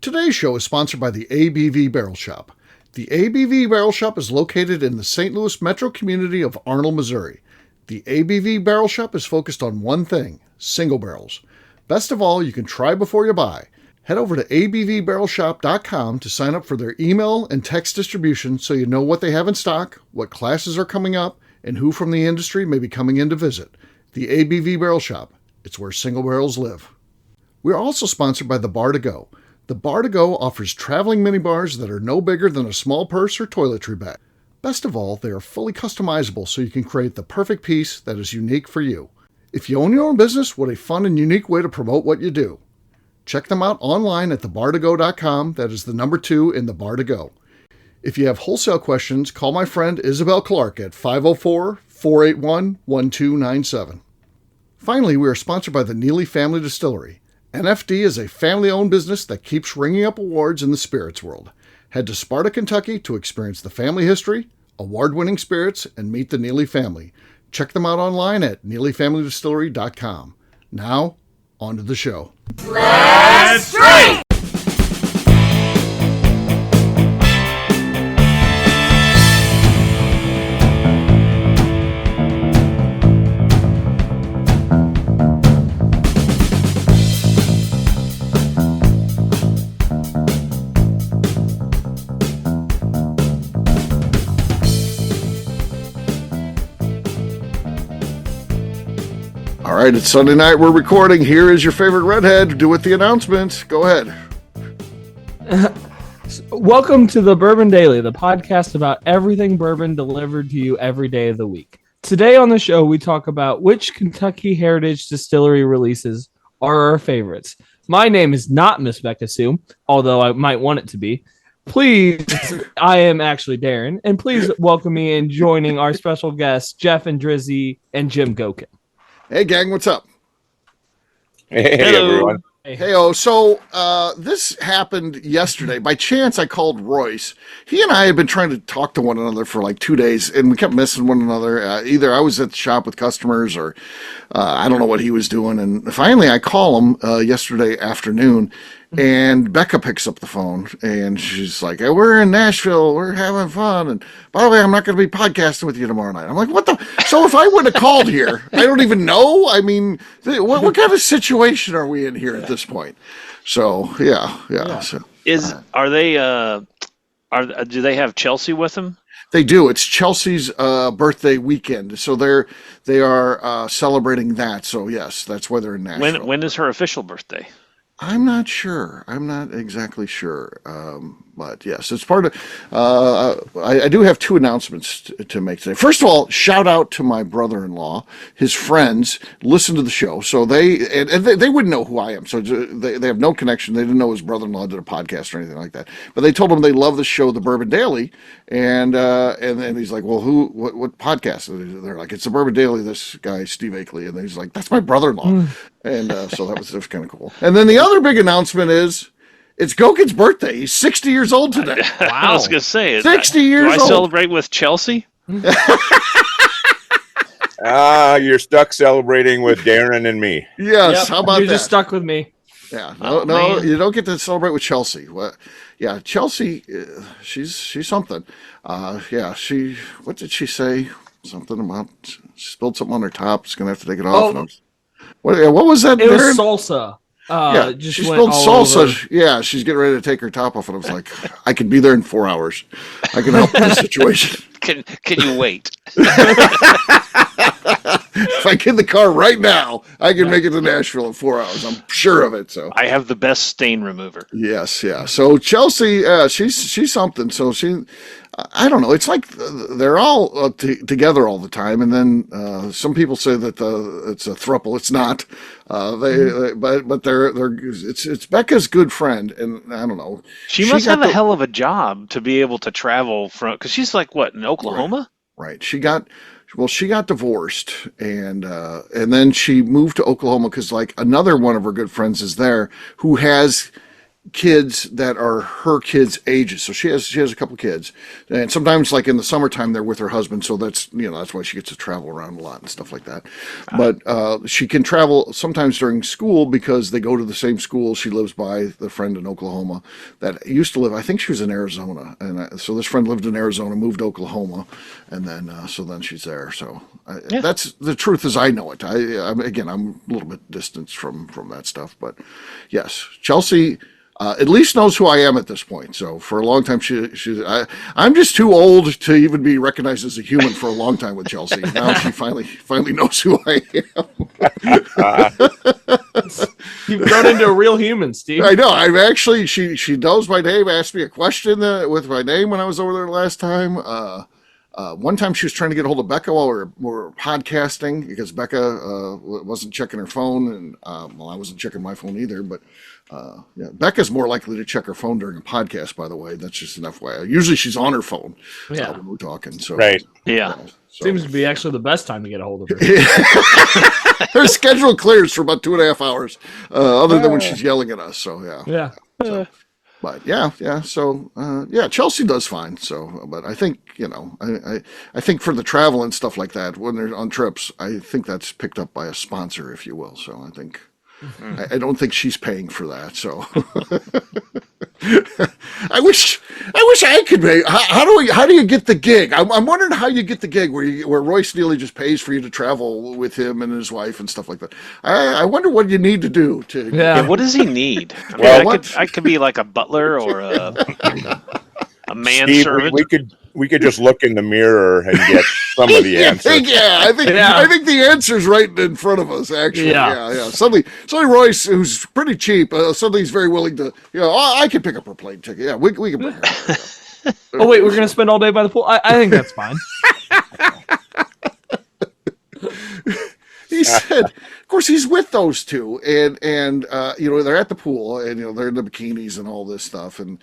Today's show is sponsored by the ABV Barrel Shop. The ABV Barrel Shop is located in the St. Louis metro community of Arnold, Missouri. The ABV Barrel Shop is focused on one thing, single barrels. Best of all, you can try before you buy. Head over to abvbarrelshop.com to sign up for their email and text distribution so you know what they have in stock, what classes are coming up, and who from the industry may be coming in to visit. The ABV Barrel Shop. It's where single barrels live. We are also sponsored by the Bar to Go. The Bar to Go offers traveling minibars that are no bigger than a small purse or toiletry bag. Best of all, they are fully customizable so you can create the perfect piece that is unique for you. If you own your own business, what a fun and unique way to promote what you do. Check them out online at thebar2go.com. That is the number 2 in the Bar to Go. If you have wholesale questions, call my friend Isabel Clark at 504-481-1297. Finally, we are sponsored by the Neely Family Distillery. NFD is a family-owned business that keeps ringing up awards in the spirits world. Head to Sparta, Kentucky to experience the family history, award-winning spirits, and meet the Neely family. Check them out online at neelyfamilydistillery.com. Now, on to the show. Let's drink! All right, it's Sunday night. We're recording. Here is your favorite redhead. Do with the announcement. Go ahead. Welcome to the Bourbon Daily, the podcast about everything bourbon delivered to you every day of the week. Today on the show, we talk about which Kentucky Heritage Distillery releases are our favorites. My name is not Miss Becca Sue, although I might want it to be. Please, I am actually Darren, and please welcome me in joining our special guests, Jeff and Drizzy and Jim Gokin. Hey, gang, what's up? Hey, everyone. Hey-o. So this happened yesterday. By chance, I called Royce. He and I had been trying to talk to one another for like 2 days, and we kept missing one another. Either I was at the shop with customers or I don't know what he was doing. And finally, I call him yesterday afternoon, and Becca picks up the phone, and she's like, hey, we're in Nashville. We're having fun. And by the way, I'm not going to be podcasting with you tomorrow night. I'm like, what the? So if I would have called here, I don't even know. I mean, what kind of situation are we in here at this point? So, yeah. So, Are they, do they have Chelsea with them? They do. It's Chelsea's birthday weekend. So they are celebrating that. So, yes, that's why they're in Nashville. When is her official birthday? I'm not sure. I'm not exactly sure. But yes, it's part of, I do have 2 announcements to make today. First of all, shout out to my brother-in-law. His friends listen to the show. So they wouldn't know who I am. So they have no connection. They didn't know his brother-in-law did a podcast or anything like that. But they told him they love the show, The Bourbon Daily. And then he's like, well, what podcast? And they're like, it's The Bourbon Daily, this guy, Steve Akeley. And he's like, that's my brother-in-law. And so that was kind of cool. And then the other big announcement is, it's Gokin's birthday. He's 60 years old today. Wow. I was going to say, 60 years old. Do I celebrate with Chelsea? You're stuck celebrating with Darren and me. Yes. Yep, How about you're that? just stuck with me. Yeah. No, you don't get to celebrate with Chelsea. What? Yeah, Chelsea, she's something. Yeah, what did she say? Something about, she spilled something on her top. She's going to have to take it off. Oh. What was that? It was Darren? salsa. She spilled salsa. Over. Yeah, she's getting ready to take her top off, and I was like, I could be there in 4 hours. I can help in this situation. Can you wait? If I get in the car right now, I can make it to Nashville in 4 hours. I'm sure of it. So I have the best stain remover. Yes, yeah. So Chelsea, she's something. So I don't know. It's like they're all together all the time, and then some people say that it's a throuple. It's not. But it's Becca's good friend, and I don't know. She must have a hell of a job to be able to travel from, because she's like what, in Oklahoma? Right. She got divorced, and then she moved to Oklahoma because like another one of her good friends is there who has kids that are her kids' ages. So she has a couple kids, and sometimes like in the summertime they're with her husband. So that's that's why she gets to travel around a lot and stuff like that. But she can travel sometimes during school because they go to the same school. She lives by the friend in Oklahoma that used to live. I think she was in Arizona, and so this friend lived in Arizona, moved to Oklahoma, and then then she's there. So that's the truth as I know it. I'm a little bit distanced from that stuff, but yes, Chelsea. At least knows who I am at this point. So for a long time, I'm just too old to even be recognized as a human for a long time with Chelsea. Now she finally knows who I am. You've grown into a real human, Steve. I know. I've actually, she knows my name, asked me a question with my name when I was over there last time. One time she was trying to get a hold of Becca while we were podcasting because Becca wasn't checking her phone, and I wasn't checking my phone either. But Becca's more likely to check her phone during a podcast. By the way, that's just an FYI. Usually she's on her phone when we're talking. So right, seems to be actually the best time to get a hold of her. Her schedule clears for about 2.5 hours, other than when she's yelling at us. So yeah. So, but so Chelsea does fine. So, but I think I think for the travel and stuff like that when they're on trips, I think that's picked up by a sponsor, if you will. So I think I don't think she's paying for that. So I wish I could pay. How do you get the gig? I'm wondering how you get the gig where Royce Neely just pays for you to travel with him and his wife and stuff like that. I wonder what you need to do to. Yeah, what does he need? I mean, I could be like a butler or a manservant. We could just look in the mirror and get some of the answers. I think the answer's right in front of us. Actually, yeah. Suddenly Royce, who's pretty cheap, suddenly he's very willing to. I can pick up her plane ticket. Yeah, we can bring her. Oh wait, we're gonna spend all day by the pool. I think that's fine. He said, of course, he's with those two, and they're at the pool, and they're in the bikinis and all this stuff. And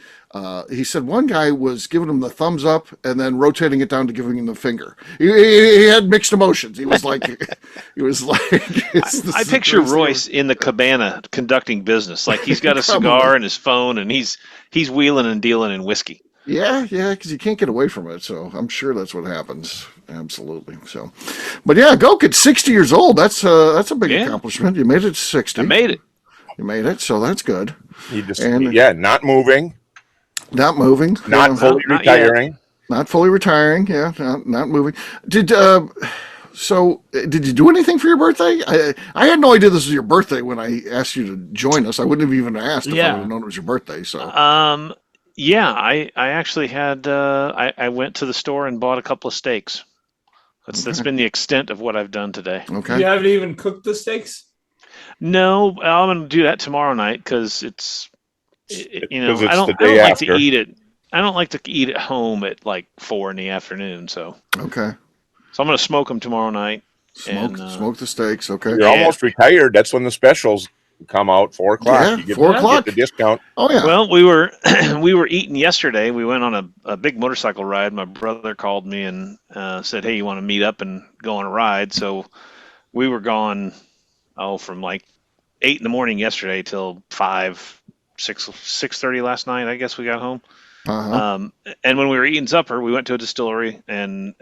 he said one guy was giving him the thumbs up and then rotating it down to giving him the finger. He had mixed emotions. He was like, I picture Royce in the cabana conducting business, like he's got a cigar and his phone, and he's wheeling and dealing in whiskey. Yeah, because you can't get away from it. So I'm sure that's what happens. Absolutely. So, but Gok at 60 years old. That's a big accomplishment. You made it to 60. I made it. You made it. So that's good. Not moving. Not moving. Not fully retiring. Not fully retiring. Yeah, not moving. Did you do anything for your birthday? I had no idea this was your birthday when I asked you to join us. I wouldn't have even asked if I would have known it was your birthday. So. Yeah, I actually had I went to the store and bought a couple of steaks. That's been the extent of what I've done today. Okay. You haven't even cooked the steaks? No, I'm going to do that tomorrow night because I don't like to eat it. I don't like to eat at home at like 4 p.m. So. Okay. So I'm going to smoke them tomorrow night. Smoke the steaks. Okay. You're almost retired. That's when the specials come out. 4 o'clock. Yeah, you get 4 o'clock. Get the discount. Oh yeah. Well, we were eating yesterday. We went on a big motorcycle ride. My brother called me and said, "Hey, you want to meet up and go on a ride?" So we were gone from like 8 a.m. yesterday till 6:30 last night. I guess we got home. Uh-huh. And when we were eating supper, we went to a distillery and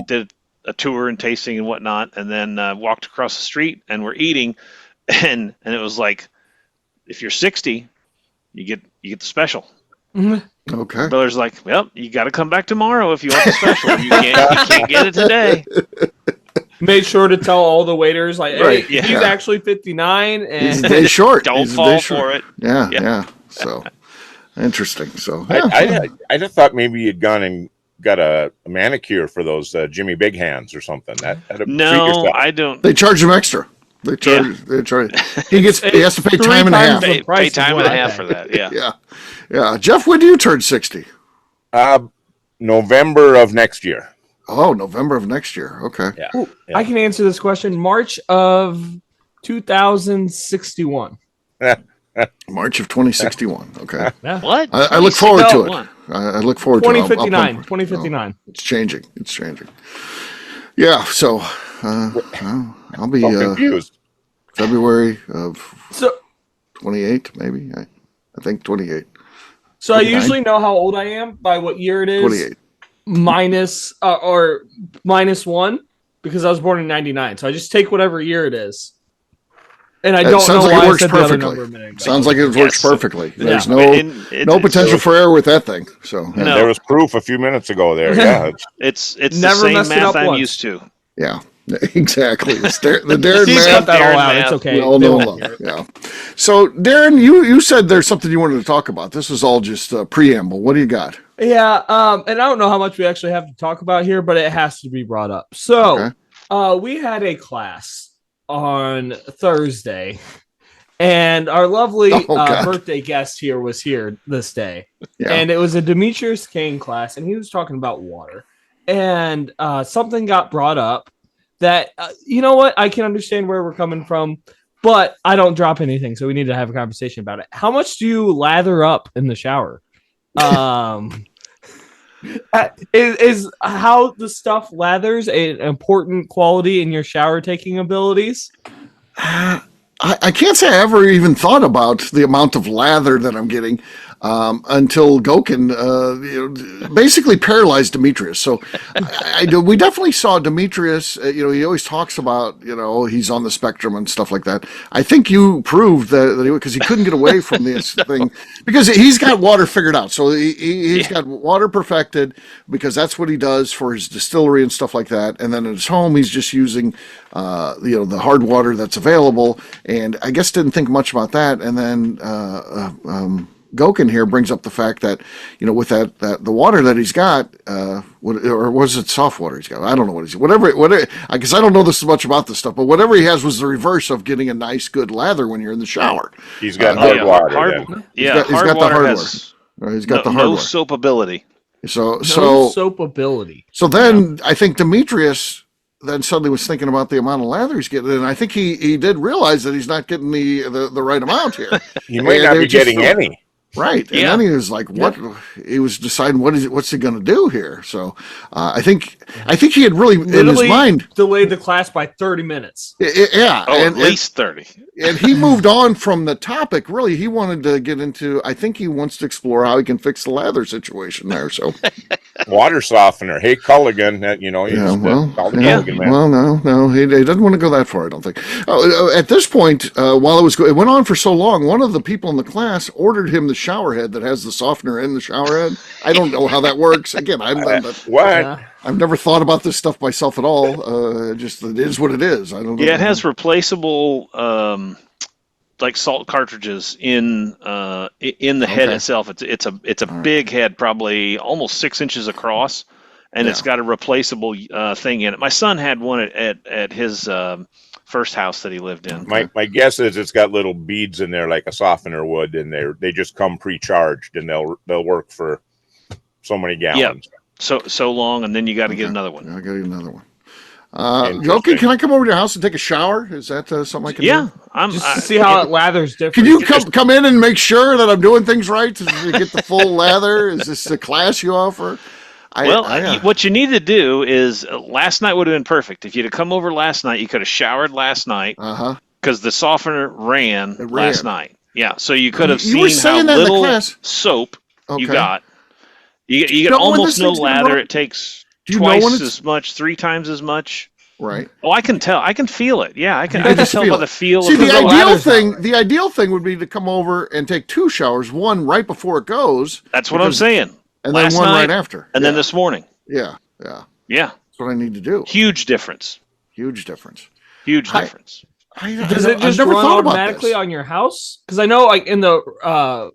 did a tour and tasting and whatnot, and then walked across the street and we're eating. And it was like, if you're 60, you get the special. Mm-hmm. Okay. Brother's like, well, you got to come back tomorrow if you want the special. You can't get it today. Made sure to tell all the waiters, like, hey, Right, he's actually 59, and he's a day short. Don't fall for it. Yeah. So interesting. So I just thought maybe you'd gone and got a manicure for those Jimmy Big Hands or something. No, I don't. They charge him extra. They charge. He has to pay time and a half. Pay time and a half for that. Yeah. Jeff, when do you turn 60? November of next year. Oh, November of next year. Okay. Yeah. Ooh, I can answer this question. March of 2061. March of 2061. Okay. Yeah. What? I look forward to it. I look forward to it. 2059. 2059. It's changing. Yeah. So I'll be confused. February of 28, maybe. I think 28. So 29? I usually know how old I am by what year it is. 28. Minus or -1 because I was born in 99. So I just take whatever year it is. And I don't sounds know like why it I works said the other perfectly. number a minute ago. Sounds like it works Yes. perfectly. There's Yeah. no potential for error with that thing. So No. There was proof a few minutes ago there. Yeah. It's Never the same messed it math up I'm once. used to. yeah, exactly. It's the Darren He's math. Cut that all Darren out. math. It's okay. We all They know won't love. hear it. Yeah. So Darren, you said there's something you wanted to talk about. This was all just a preamble. What do you got? Yeah, and I don't know how much we actually have to talk about here, but it has to be brought up. So, we had a class on Thursday, and our lovely birthday guest here was here this day. Yeah. And it was a Demetrius Kane class, and he was talking about water. And something got brought up that, you know what, I can understand where we're coming from, but I don't drop anything, so we need to have a conversation about it. How much do you lather up in the shower? Is how the stuff lathers an important quality in your shower taking abilities? I can't say I ever even thought about the amount of lather that I'm getting until Gokin basically paralyzed Demetrius. So we definitely saw Demetrius. He always talks about he's on the spectrum and stuff like that. I think you proved that because he couldn't get away from this thing because he's got water figured out. So he's got water perfected because that's what he does for his distillery and stuff like that. And then at his home, he's just using the hard water that's available. And I guess didn't think much about that. And then Gokin here brings up the fact that, with that the water that he's got, or was it soft water he's got? I don't know what he's whatever. I guess I don't know this much about this stuff, but whatever he has was the reverse of getting a nice good lather when you're in the shower. He's got hard water. He's got the hard water. He's got the hard no water. soapability. So soapability. So then I think Demetrius then suddenly was thinking about the amount of lather he's getting, and I think he did realize that he's not getting the right amount here. He might not be getting any. Right. And then he was like, what? Yeah. He was deciding what's he going to do here. So I think he had really in his mind delayed the class by 30 minutes. Yeah. At least 30. And he moved on from the topic. Really, he wanted to get into, I think he wants to explore how he can fix the lather situation there. So water softener. Hey, Culligan, Culligan man. Well, no, he doesn't want to go that far, I don't think. At this point, while it went on for so long, one of the people in the class ordered him the shower head that has the softener in the shower head. I don't know how that works. Again, I've never thought about this stuff myself at all. Just it is what it is. I don't know. Yeah, it has replaceable like salt cartridges in the head itself. It's a big head, probably almost 6 inches across, and it's got a replaceable thing in it. My son had one at his first house that he lived in. My guess is it's got little beads in there like a softener would, and they just come pre-charged, and they'll work for so many gallons. Yeah, so long, and then you got to get another one. I got to get another one. Okay, can I come over to your house and take a shower? Is that something I can do? Yeah, to see how it lathers different. Can you come in and make sure that I'm doing things right to get the full lather? Is this the class you offer? What you need to do is last night would have been perfect. If you'd have come over last night, you could have showered last night because the softener ran last night. Yeah, so you could have seen how little soap you got. You get almost no lather. It takes twice as much, 3 times as much. Right. Oh, I can tell. I can feel it. Yeah, I can tell by the feel. See, the ideal thing would be to come over and take 2 showers, one right before it goes. That's what I'm saying. And then one right after. And then this morning. Yeah. Yeah. That's what I need to do. Huge difference. Does it just run automatically on your house? Because I know, like in the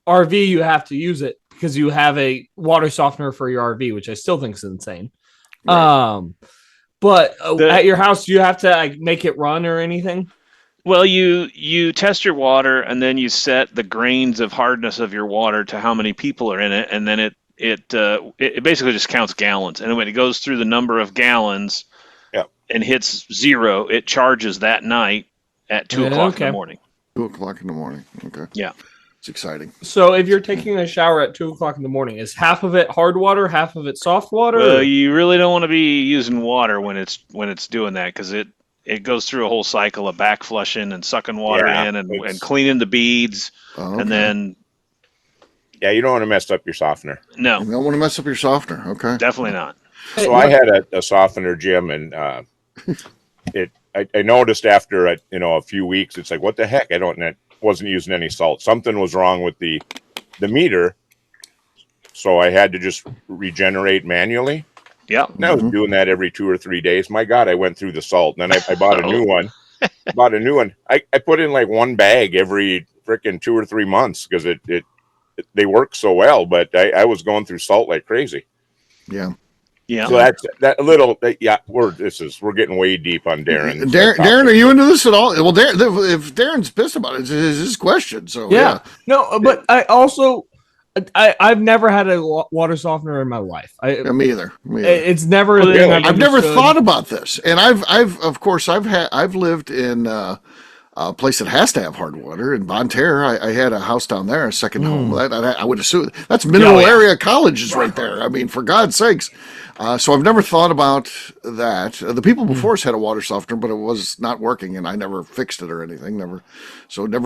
RV, you have to use it because you have a water softener for your RV, which I still think is insane. Right. But at your house, do you have to make it run or anything? Well, you test your water, and then you set the grains of hardness of your water to how many people are in it, and then it basically just counts gallons. And when it goes through the number of gallons and hits 0, it charges that night at 2 o'clock in the morning. 2 o'clock in the morning. Okay. Yeah. It's exciting. So if you're taking a shower at 2 o'clock in the morning, is half of it hard water, half of it soft water? Well, you really don't want to be using water when it's doing that because it it goes through a whole cycle of back flushing and sucking water in and cleaning the beads, and then. Yeah, you don't want to mess up your softener. No, you don't want to mess up your softener. Okay, definitely not. So I had a softener, Jim, and I noticed after a few weeks, it's like, what the heck? I wasn't using any salt. Something was wrong with the meter, so I had to just regenerate manually. Yeah, and I was doing that every 2 or 3 days. My God, I went through the salt, and then I bought a new one. I put in like one bag every freaking 2 or 3 months because they work so well, but I was going through salt like crazy. Yeah. Yeah. So that's that a little. Yeah, we're getting way deep on Darren. Darren, are you into this at all? Well, if Darren's pissed about it, it's his question. So yeah. No, but I also I've never had a water softener in my life. Me either. It's never. I've never thought about this, and I've lived in. A place that has to have hard water in Bonne Terre. I had a house down there, a second home. I would assume that's Mineral Area College is right there. I mean, for God's sakes. So I've never thought about that. The people before us had a water softener, but it was not working, and I never fixed it or anything. Never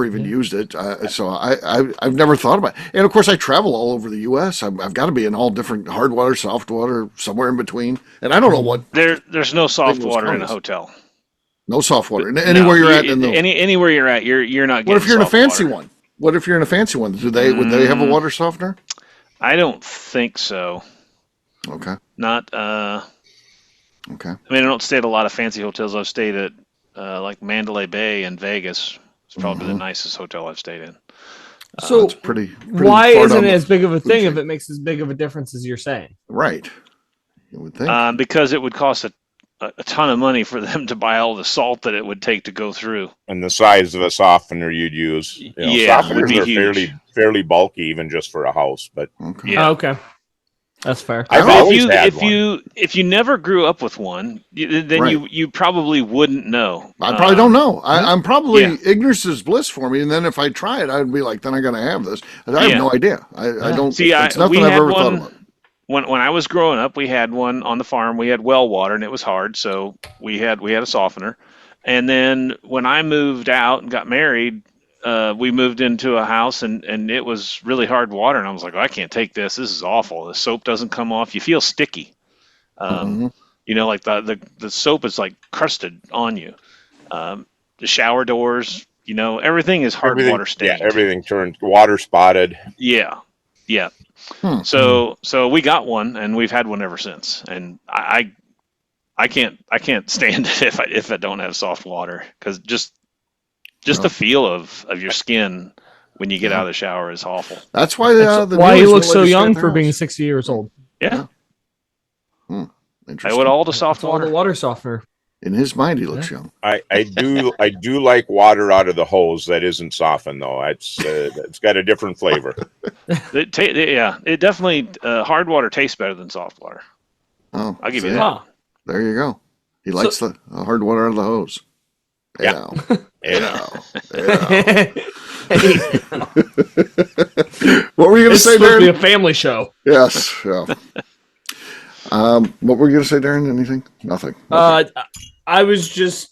even used it. So I've never thought about it. And of course, I travel all over the U.S. I've got to be in all different hard water, soft water, somewhere in between. And I don't know what. There's no soft water in a hotel. No soft water. Anywhere you're at in the anywhere you're at, you're not getting. What if you're in a fancy water. one? What if you're in a fancy one? Would they have a water softener? I don't think so. Okay. Not okay. I mean, I don't stay at a lot of fancy hotels. I've stayed at like Mandalay Bay in Vegas. It's probably the nicest hotel I've stayed in. So it's pretty why isn't it as big of a thing if it makes as big of a difference as you're saying? Right. You would think. Because it would cost a ton of money for them to buy all the salt that it would take to go through. And the size of a softener you'd use. Softeners are fairly bulky, even just for a house. But okay. That's fair. If you never grew up with one, then you probably wouldn't know. I probably don't know. I'm probably ignorance is bliss for me. And then if I try it, I'd be like, then I'm going to have this. I have no idea. I don't see. It's nothing I've ever thought about. When I was growing up, we had one on the farm. We had well water, and it was hard, so we had a softener. And then when I moved out and got married, we moved into a house, and it was really hard water. And I was like, I can't take this. This is awful. The soap doesn't come off. You feel sticky. Like the soap is like crusted on you. The shower doors, everything is hard water stained. Yeah, everything turned water spotted. Yeah. So we got one, and we've had one ever since. And I can't stand it if I don't have soft water, because just the feel of your skin when you get out of the shower is awful. That's why why he looks so young for being 60 years old. Yeah. Interesting. I would all the soft water. All the water softener. In his mind, he looks young. I do like water out of the hose that isn't softened though. It's got a different flavor. It definitely hard water tastes better than soft water. Oh, I'll give you that. There you go. He likes the hard water out of the hose. Yeah. What were you going to say, Darren? This would be a family show. Yes. Yeah. What were you going to say, Darren? Anything? Nothing. I was just.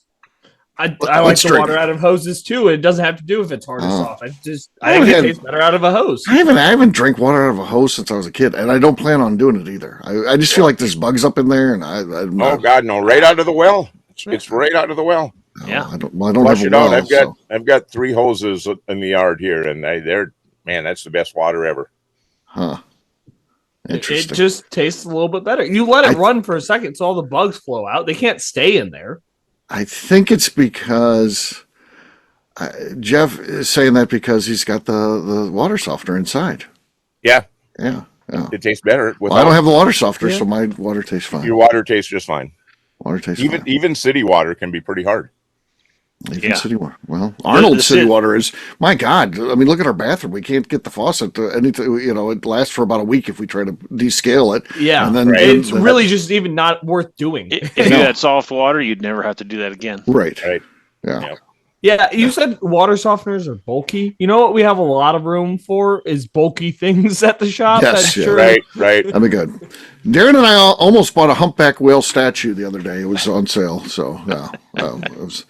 I like the water out of hoses too. It doesn't have to do if it's hard or soft. I think it tastes better out of a hose. I haven't drank water out of a hose since I was a kid, and I don't plan on doing it either. I just feel like there's bugs up in there, and oh God, no! Right out of the well. It's right out of the well. Yeah. I don't have a well. I've got 3 hoses in the yard here, and that's the best water ever. Huh. It just tastes a little bit better. You let it run for a second, so all the bugs flow out. They can't stay in there. I think it's because Jeff is saying that because he's got the water softener inside. Yeah. Yeah. It tastes better. I don't have the water softener, so my water tastes fine. Your water tastes just fine. Water tastes fine. Even city water can be pretty hard. Even city water. Well, Arnold's city water is, my God. I mean, look at our bathroom. We can't get the faucet to anything. It lasts for about a week if we try to descale it. Yeah. And then it's really just even not worth doing. If you had soft water, you'd never have to do that again. Right. Right. Yeah. Yeah, you said water softeners are bulky. You know what we have a lot of room for is bulky things at the shop. Yes, That's yeah. true. Right. That'd be good. Darren and I almost bought a humpback whale statue the other day. It was on sale, so yeah, it was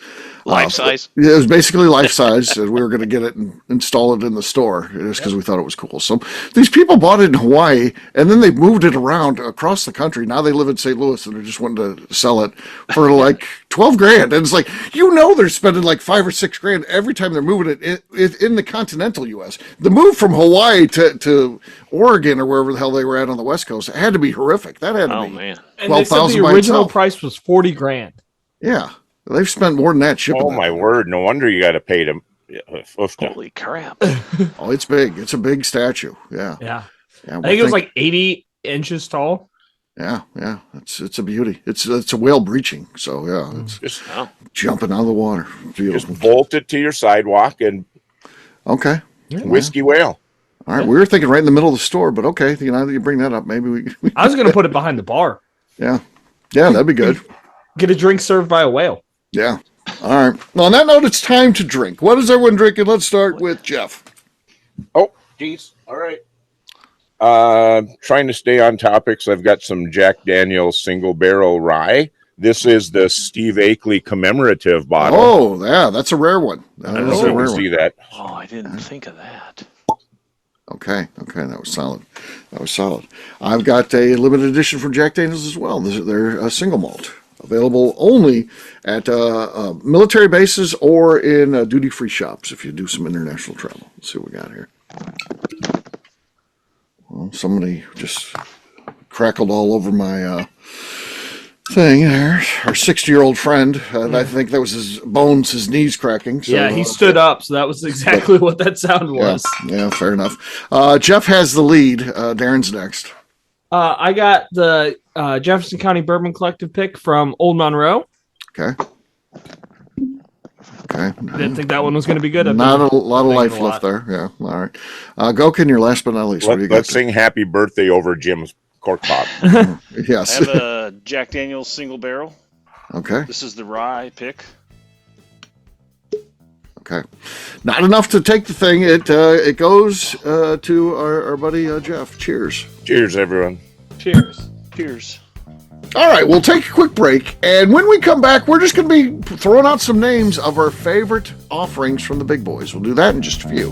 Life size. It was basically life size. We were going to get it and install it in the store just because we thought it was cool. So these people bought it in Hawaii, and then they moved it around across the country. Now they live in St. Louis, and they're just wanting to sell it for like $12,000. And it's like, they're spending like $5 or $6,000 every time they're moving it in the continental U.S. The move from Hawaii to Oregon or wherever the hell they were at on the West Coast, it had to be horrific. That had to be Man. And they said the original price was $40,000. Yeah. They've spent more than that shipping. Oh, my word. No wonder you got to pay them. Holy crap. Oh, it's big. It's a big statue. Yeah. Yeah. I think it was like 80 inches tall. Yeah. It's a beauty. It's a whale breaching. So, yeah, it's Just jumping out of the water. Beautiful. Just bolt it to your sidewalk and Okay. whiskey whale. All right. We were thinking right in the middle of the store, but okay. Now that you bring that up, maybe we I was going to put it behind the bar. Yeah, that'd be good. Get a drink served by a whale. Yeah. All right. Well, on that note, it's time to drink. What is everyone drinking? Let's start with Jeff. Oh, geez. All right. Trying to stay on topics. I've got some Jack Daniel's single barrel rye. This is the Steve Akeley commemorative bottle. Oh, yeah, that's a rare one. I don't know if you can see that. Oh, I didn't think of that. Okay, that was solid. I've got a limited edition from Jack Daniel's as well. They're a single malt, available only at military bases or in duty-free shops if you do some international travel. Let's see what we got here. Well, somebody just crackled all over my thing there. Our 60-year-old friend, and I think that was his knees cracking. So, yeah, he stood up, so that was exactly what that sound was. Yeah, fair enough. Jeff has the lead. Darren's next. I got the Jefferson County Bourbon Collective pick from Old Monroe. Okay. I didn't think that one was going to be good. Not a lot of life left there. Yeah. All right. Gokin, your last but not least. Let's sing happy birthday over Jim's cork pop. Yes. I have a Jack Daniel's single barrel. Okay. This is the rye pick. Okay. Not enough to take the thing. It goes to our buddy Jeff. Cheers. Cheers, everyone. Cheers. All right, we'll take a quick break, and when we come back, we're just going to be throwing out some names of our favorite offerings from the big boys. We'll do that in just a few.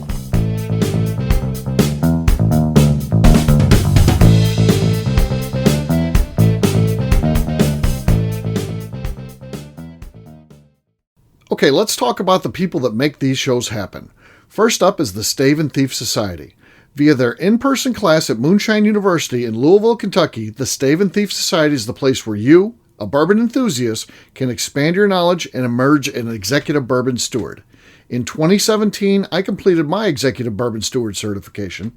Okay, let's talk about the people that make these shows happen. First up is the Stave and Thief Society. Via their in-person class at Moonshine University in Louisville, Kentucky, the Stave and Thief Society is the place where you, a bourbon enthusiast, can expand your knowledge and emerge an executive bourbon steward. In 2017, I completed my executive bourbon steward certification.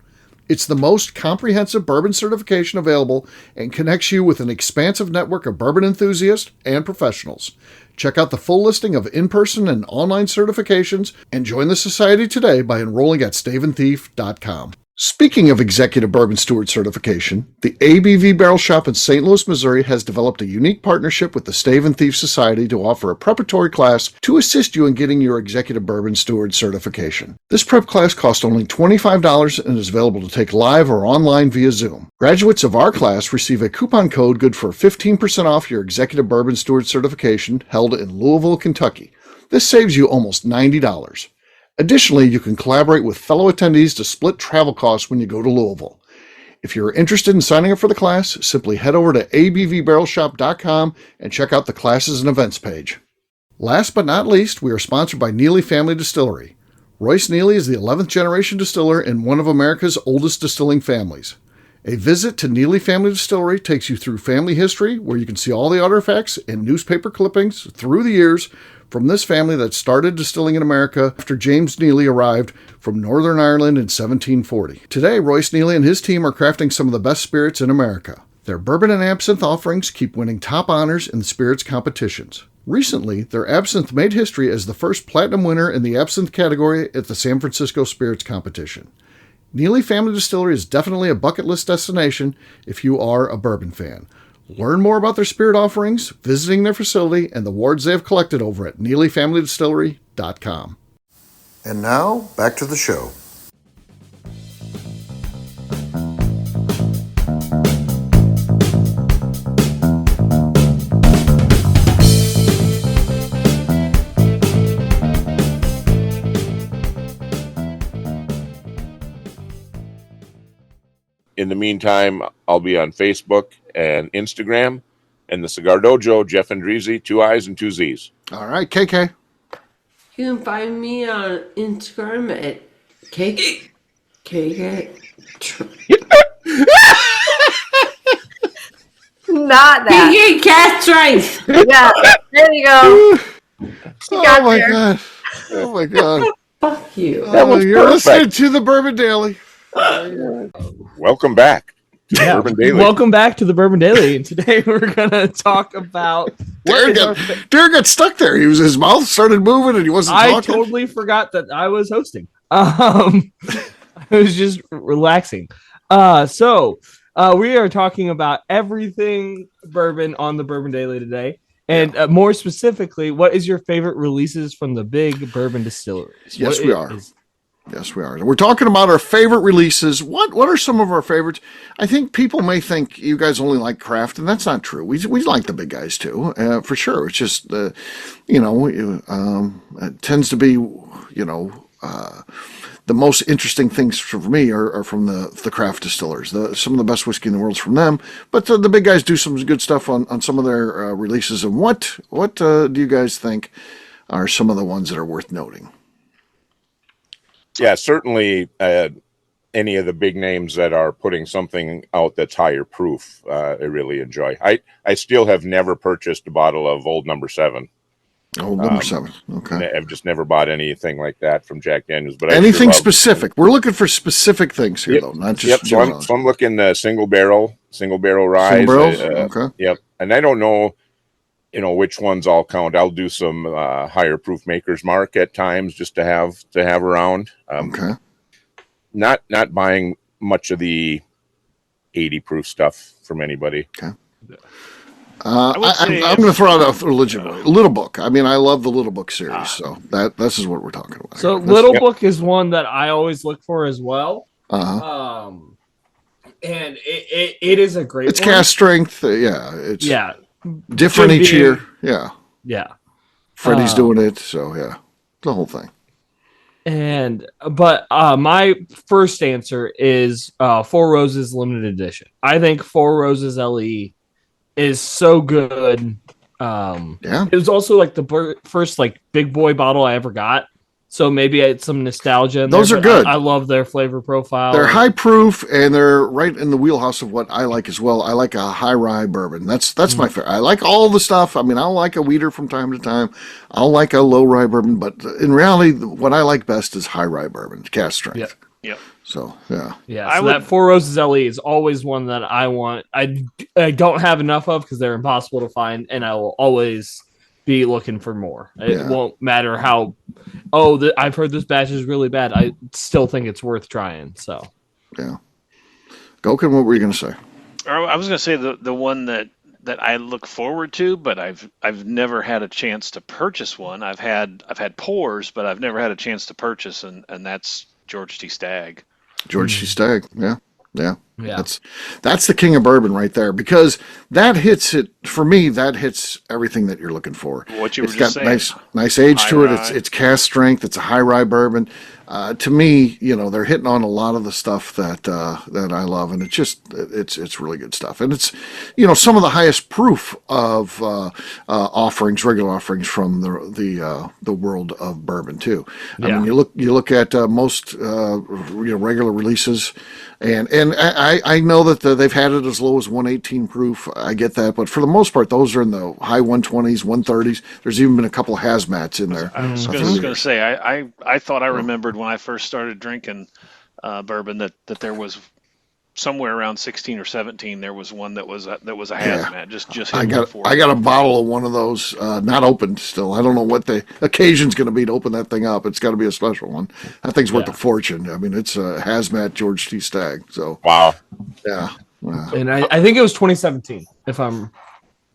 It's the most comprehensive bourbon certification available and connects you with an expansive network of bourbon enthusiasts and professionals. Check out the full listing of in-person and online certifications and join the society today by enrolling at staveandthief.com. Speaking of executive bourbon steward certification, the ABV Barrel Shop in St. Louis, Missouri has developed a unique partnership with the Stave and Thief Society to offer a preparatory class to assist you in getting your executive bourbon steward certification. This prep class costs only $25 and is available to take live or online via Zoom. Graduates of our class receive a coupon code good for 15% off your executive bourbon steward certification held in Louisville, Kentucky. This saves you almost $90. Additionally, you can collaborate with fellow attendees to split travel costs when you go to Louisville. If you're interested in signing up for the class, simply head over to abvbarrelshop.com and check out the classes and events page. Last but not least, we are sponsored by Neely Family Distillery. Royce Neely is the 11th generation distiller in one of America's oldest distilling families. A visit to Neely Family Distillery takes you through family history, where you can see all the artifacts and newspaper clippings through the years from this family that started distilling in America after James Neely arrived from Northern Ireland in 1740. Today, Royce Neely and his team are crafting some of the best spirits in America. Their bourbon and absinthe offerings keep winning top honors in the spirits competitions. Recently, their absinthe made history as the first platinum winner in the absinthe category at the San Francisco Spirits Competition. Neely Family Distillery is definitely a bucket list destination if you are a bourbon fan. Learn more about their spirit offerings, visiting their facility, and the awards they have collected over at NeelyFamilyDistillery.com. bourbondaily.com. And now, back to the show. In the meantime, I'll be on Facebook and Instagram, and the Cigar Dojo, Jeff Andreezy, 2 I's and 2 Z's. All right, KK. You can find me on Instagram at KK. Not that. KK Cat Strength. Yeah, there you go. Oh my god. Oh my god. Fuck you. You're listening to the Bourbon Daily. Welcome back to the Bourbon Daily. Welcome back to the Bourbon Daily, and today we're gonna talk about. Darren got stuck there. His mouth started moving, and he wasn't talking. I totally forgot that I was hosting. I was just relaxing. So we are talking about everything bourbon on the Bourbon Daily today, and more specifically, what is your favorite releases from the big bourbon distilleries? Yes, we are. Yes, we are. We're talking about our favorite releases. What are some of our favorites? I think people may think you guys only like craft, and that's not true. We like the big guys too, for sure. It's just, it tends to be, the most interesting things for me are from the craft distillers. Some of the best whiskey in the world's from them, but the big guys do some good stuff on some of their releases. And what do you guys think are some of the ones that are worth noting? Yeah, certainly any of the big names that are putting something out that's higher proof, I really enjoy. I still have never purchased a bottle of Old Number 7. Old Number 7. Okay. I've just never bought anything like that from Jack Daniels. But anything specific? We're looking for specific things here, though, not just. So I'm looking single barrel rye. Single barrels? Okay. Yep. And I don't know, which ones I'll count. I'll do some higher proof Maker's Mark at times just to have around. Okay. Not buying much of the 80 proof stuff from anybody. Okay. I'm going to throw out a legitimate Little Book. I mean, I love the Little Book series, so this is what we're talking about. So Little Book is one that I always look for as well. And it is a great. It's cast strength. It's different each year. Yeah. Freddie's doing it, so the whole thing. But my first answer is Four Roses limited edition. I think Four Roses LE is so good. It was also like the first big boy bottle I ever got. So maybe I had some nostalgia in Those there, are good. I love their flavor profile. They're high proof, and they're right in the wheelhouse of what I like as well. I like a high rye bourbon. That's my favorite. I like all the stuff. I mean, I'll like a wheater from time to time. I'll like a low rye bourbon, but in reality, what I like best is high rye bourbon, cast strength. Yep. So, that Four Roses LE is always one that I want. I don't have enough of because they're impossible to find, and I will always be looking for more. It won't matter how. I've heard this batch is really bad. I still think it's worth trying. So, Gokin, what were you going to say? I was going to say the one that I look forward to, but I've never had a chance to purchase one. I've had pours, but I've never had a chance to purchase, and that's George T. Stagg. George T. Stagg, yeah. That's the king of bourbon right there, because that hits it for me. That hits everything that you're looking for. What you were just got saying. Nice age high to it. rye. It's cast strength. It's a high rye bourbon. To me, they're hitting on a lot of the stuff that I love, and it's really good stuff. And it's some of the highest proof of regular offerings from the world of bourbon too. I mean, you look at most regular releases, and I know that they've had it as low as 118 proof. I get that, but for the most part, those are in the high 120s, 130s. There's even been a couple of hazmats in there. I was going to say I thought I remembered when I first started drinking bourbon that there was somewhere around 16 or 17. There was one that was a hazmat. Just I got a bottle of one of those, not opened still. I don't know what the occasion's going to be to open that thing up. It's got to be a special one. That thing's worth a fortune. I mean, it's a hazmat George T. Stagg. So wow, yeah. And I think it was 2017, if I'm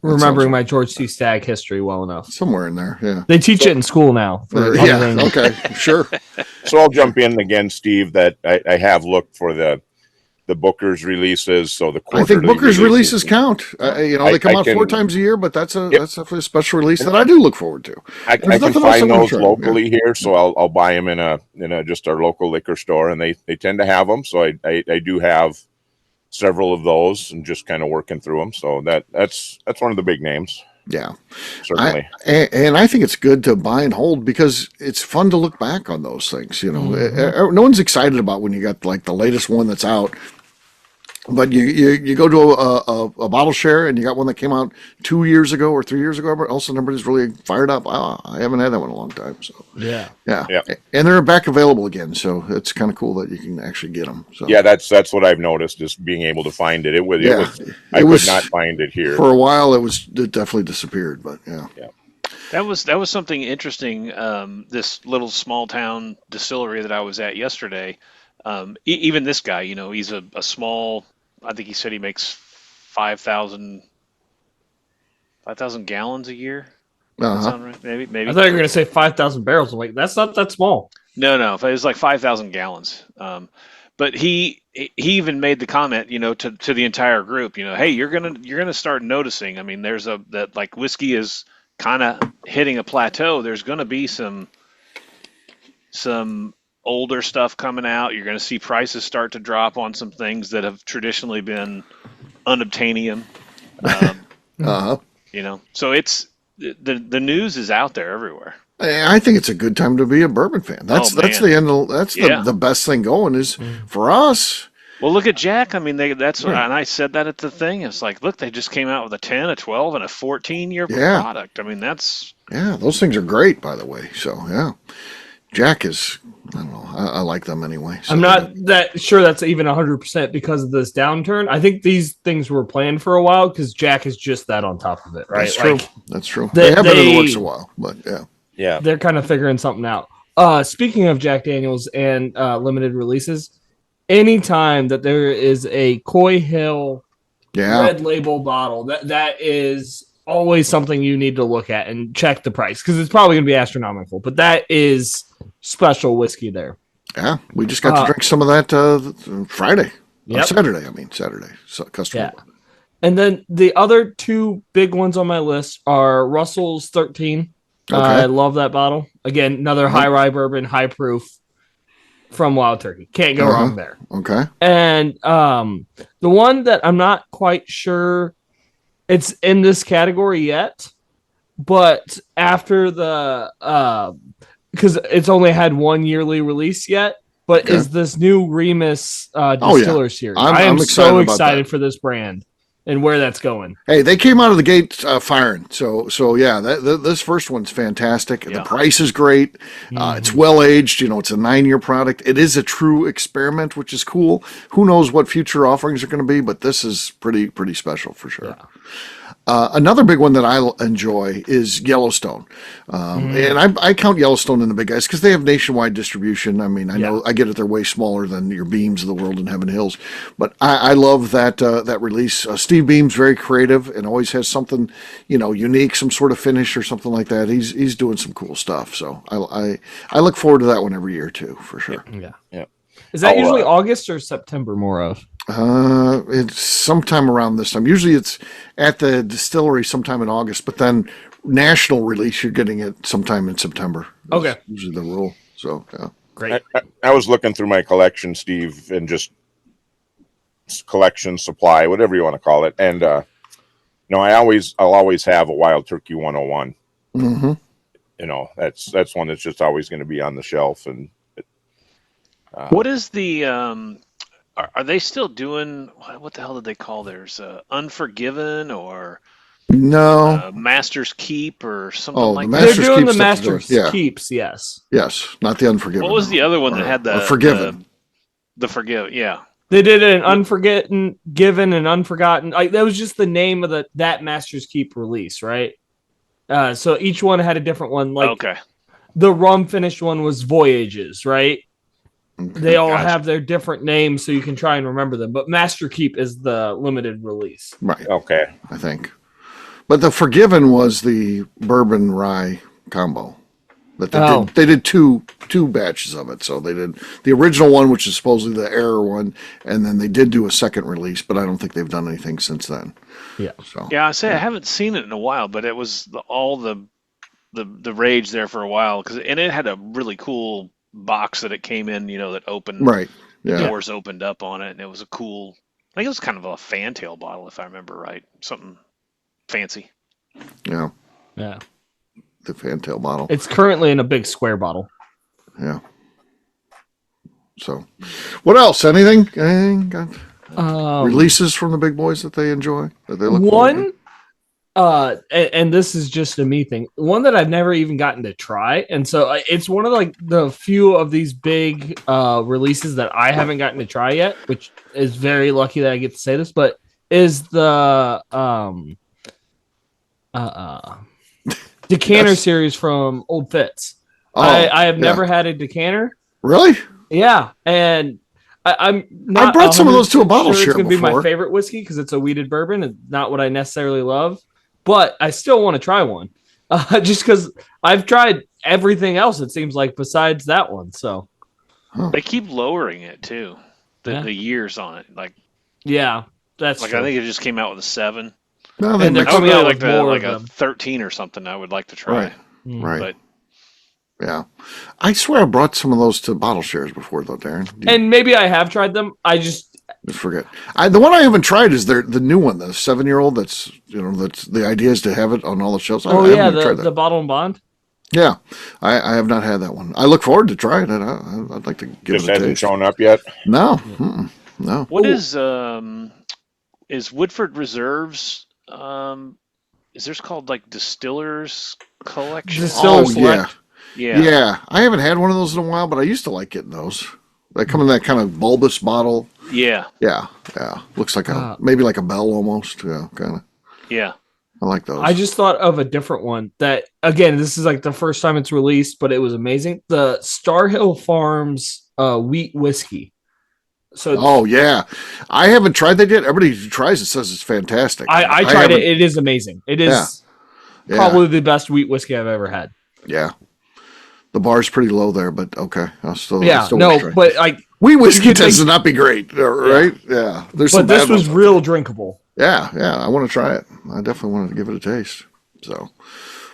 remembering my George C. Stagg history well enough. Somewhere in there, yeah. They teach it in school now. Yeah, okay, sure. So I'll jump in again, Steve, that I have looked for the Booker's releases. So the I think Booker's releases count. They come out 4 times a year, but that's definitely a special release that I do look forward to. I can find those locally here, so I'll buy them in a just our local liquor store, and they tend to have them. So I do have several of those, and just kind of working through them. So that's one of the big names. Yeah, certainly. And I think it's good to buy and hold because it's fun to look back on those things. No one's excited about when you got like the latest one that's out. But you go to a bottle share and you got one that came out 2 years ago or 3 years ago. Also, everybody's really fired up. I haven't had that one in a long time. So yeah. And they're back available again. So it's kind of cool that you can actually get them. So yeah, that's what I've noticed is being able to find it. I could not find it here for a while. It definitely disappeared. But yeah. That was something interesting. This little small town distillery that I was at yesterday. Even this guy, he's a small. I think he said he makes 5,000 gallons a year. Does that sound right? Maybe. I thought you were going to say 5,000 barrels. I'm like, that's not that small. No, it was like 5,000 gallons. But he even made the comment, to the entire group, hey, you're gonna start noticing. I mean, there's that like whiskey is kind of hitting a plateau. There's going to be some older stuff coming out. You're going to see prices start to drop on some things that have traditionally been unobtainium. So it's the news is out there everywhere. I think it's a good time to be a bourbon fan. That's the end. The best thing going is for us. Well, look at Jack. I mean, and I said that at the thing. It's like, look, they just came out with a 10, a 12, and a 14-year product. I mean, those things are great, by the way. So yeah. Jack is, I don't know, I like them anyway. So. I'm not that sure that's even 100% because of this downturn. I think these things were planned for a while because Jack is just that on top of it, right? That's true. They have been in the works a while, but yeah. They're kind of figuring something out. Speaking of Jack Daniels and limited releases, anytime that there is a Coy Hill red label bottle, that is always something you need to look at and check the price because it's probably going to be astronomical, but that is special whiskey there. Yeah, we just got to drink some of that Friday. Saturday. So customer. Yeah. And then the other 2 big ones on my list are Russell's 13. Okay. I love that bottle. Again, another high rye bourbon, high proof from Wild Turkey. Can't go wrong there. Okay. And the one that I'm not quite sure it's in this category yet, but after the because it's only had 1 yearly release yet, but is this new Remus Distiller series. I am so excited for this brand and where that's going. Hey, they came out of the gate firing. So yeah, this first one's fantastic. Yeah. The price is great. It's well aged. It's a 9-year product. It is a true experiment, which is cool. Who knows what future offerings are going to be, but this is pretty special for sure. Yeah. Another big one that I enjoy is Yellowstone. And I count Yellowstone in the big guys because they have nationwide distribution. I mean, I know I get it. They're way smaller than your Beams of the world and Heaven Hills. But I love that release. Steve Beam's very creative and always has something, unique, some sort of finish or something like that. He's doing some cool stuff. So I look forward to that one every year too, for sure. Yeah. Is that usually August or September more of? It's sometime around this time. Usually it's at the distillery sometime in August, but then national release, you're getting it sometime in September. Okay. Usually the rule. So, yeah. Great. I was looking through my collection, Steve, and just collection, supply, whatever you want to call it. And, I'll always have a Wild Turkey 101. Mm-hmm. That's one that's just always going to be on the shelf. And what is the are they still doing what the hell did they call theirs? Unforgiven or no Master's Keep or something like that? They're doing the Master's Keeps, yes. Yes, not the Unforgiven. What was the other one that had the Forgiven? The Forgiven, yeah. They did an Unforgotten, Given, and Unforgotten. That was just the name of that Master's Keep release, right? So each one had a different one. Okay. The rum finished one was Voyages, right? They all have their different names, so you can try and remember them. But Master Keep is the limited release. Right. Okay. I think. But the Forgiven was the bourbon rye combo. But they did two batches of it. So they did the original one, which is supposedly the error one, and then they did do a second release, but I don't think they've done anything since then. Yeah. So Yeah, I haven't seen it in a while, but it was all the rage there for a while and it had a really cool box that it came in, that opened. Right. Yeah. The doors opened up on it, and it was I think it was kind of a fantail bottle, if I remember right. Something fancy. Yeah. Yeah. The fantail bottle. It's currently in a big square bottle. Yeah. So, what else? Anything? Got releases from the big boys that they enjoy? That they look one, and this is just a me thing. One that I've never even gotten to try, and so it's one of the few of these big releases that I haven't gotten to try yet, which is very lucky that I get to say this. But is the decanter series from Old Fitz. I have never had a decanter. Really? Yeah, and I'm not. I brought some of those to a bottle share It's going to be my before. favorite whiskey because it's a wheated bourbon. It's not what I necessarily love, but I still want to try one. Just because I've tried everything else, it seems like, besides that one. So they keep lowering it too. The years on it, yeah, that's I true. think it just came out with a 7. No, And they're I would coming out like with more of a them. 13 or something. I would like to try. Right. But Yeah. I swear I brought some of those to bottle shares before, though, Darren. And maybe I have tried them. I just forget. The one I haven't tried is the new one, the 7-year-old. That's the idea is to have it on all the shelves. Oh yeah, the Bottle and Bond. Yeah, I have not had that one. I look forward to trying it. I'd like to give Just it a hasn't taste. shown up yet. No, no. What is Woodford Reserves? Is theirs called Distillers Collection? Distillers Select. Yeah. I haven't had one of those in a while, but I used to like getting those. They come in that kind of bulbous bottle. Yeah. Looks like maybe like a bell almost. Yeah, kind of. Yeah. I like those. I just thought of a different one that, again, this is the first time it's released, but it was amazing. The Star Hill Farms wheat whiskey. So yeah, I haven't tried that yet. Everybody who tries it says it's fantastic. I tried it. It is amazing. It is probably the best wheat whiskey I've ever had. Yeah. The bar's pretty low there, but okay. I'll still but wheat whiskey tends to not be great, right? Yeah. But this was real drinkable. Yeah. I want to try it. I definitely wanted to give it a taste. So,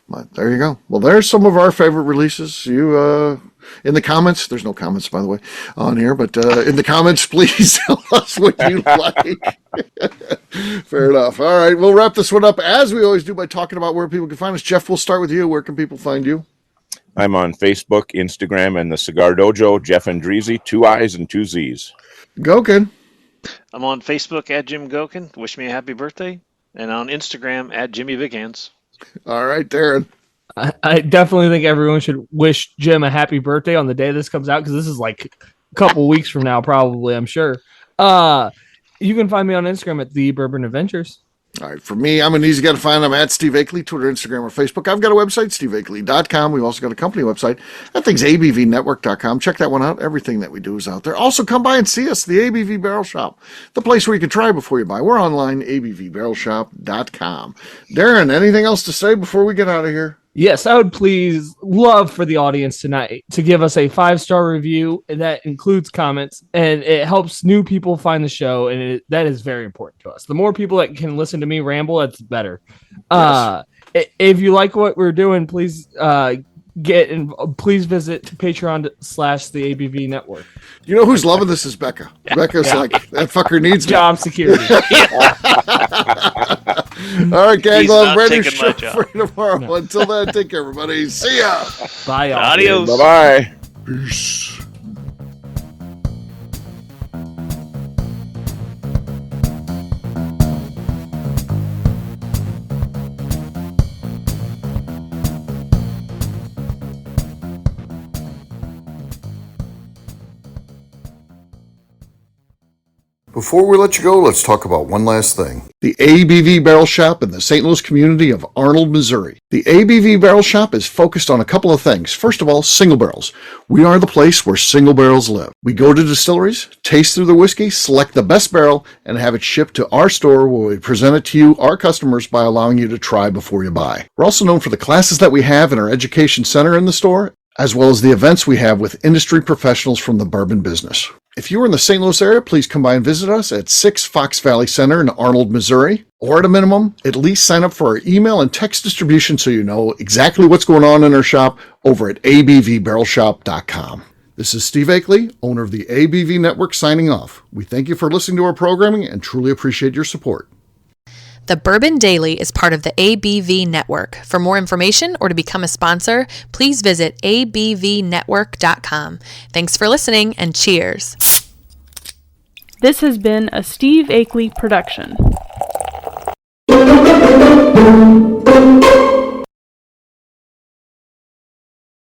but there you go. Well, there's some of our favorite releases. You in the comments, there's no comments by the way on here, but in the comments, please tell us what you like. Fair enough. All right, we'll wrap this one up as we always do by talking about where people can find us. Jeff, we'll start with you. Where can people find you? I'm on Facebook, Instagram, and the Cigar Dojo, Jeff Andreezy, 2 I's and 2 Z's. Gokin. I'm on Facebook at Jim Gokin. Wish me a happy birthday. And on Instagram at Jimmy Big Hands. All right, Darren. I definitely think everyone should wish Jim a happy birthday on the day this comes out, because this is a couple weeks from now, probably, I'm sure. You can find me on Instagram at The Bourbon Adventures. All right, for me, I'm an easy guy to find. I'm at Steve Akeley, Twitter, Instagram, or Facebook. I've got a website, steveakeley.com. We've also got a company website. That thing's abvnetwork.com. Check that one out. Everything that we do is out there. Also, come by and see us, the ABV Barrel Shop, the place where you can try before you buy. We're online, abvbarrelshop.com. Darren, anything else to say before we get out of here? Yes, I would please love for the audience tonight to give us a 5-star review, and that includes comments, and it helps new people find the show, and that is very important to us. The more people that can listen to me ramble, that's better. Yes. If you like what we're doing, please please visit Patreon/the ABV Network. You know who's loving this is Becca. Becca's like, that fucker needs me. Job security. All right, gang, He's we'll not have ready taking my show job. for tomorrow. No. Until then, take care, everybody. See ya. Bye, y'all. Adios. Bye-bye. Peace. Before we let you go, let's talk about one last thing. The ABV Barrel Shop in the St. Louis community of Arnold, Missouri. The ABV Barrel Shop is focused on a couple of things. First of all, single barrels. We are the place where single barrels live. We go to distilleries, taste through the whiskey, select the best barrel, and have it shipped to our store where we present it to you, our customers, by allowing you to try before you buy. We're also known for the classes that we have in our education center in the store, as well as the events we have with industry professionals from the bourbon business. If you are in the St. Louis area, please come by and visit us at 6 Fox Valley Center in Arnold, Missouri. Or at a minimum, at least sign up for our email and text distribution so you know exactly what's going on in our shop over at abvbarrelshop.com. This is Steve Akeley, owner of the ABV Network, signing off. We thank you for listening to our programming and truly appreciate your support. The Bourbon Daily is part of the ABV Network. For more information or to become a sponsor, please visit abvnetwork.com. Thanks for listening and cheers. This has been a Steve Akeley production.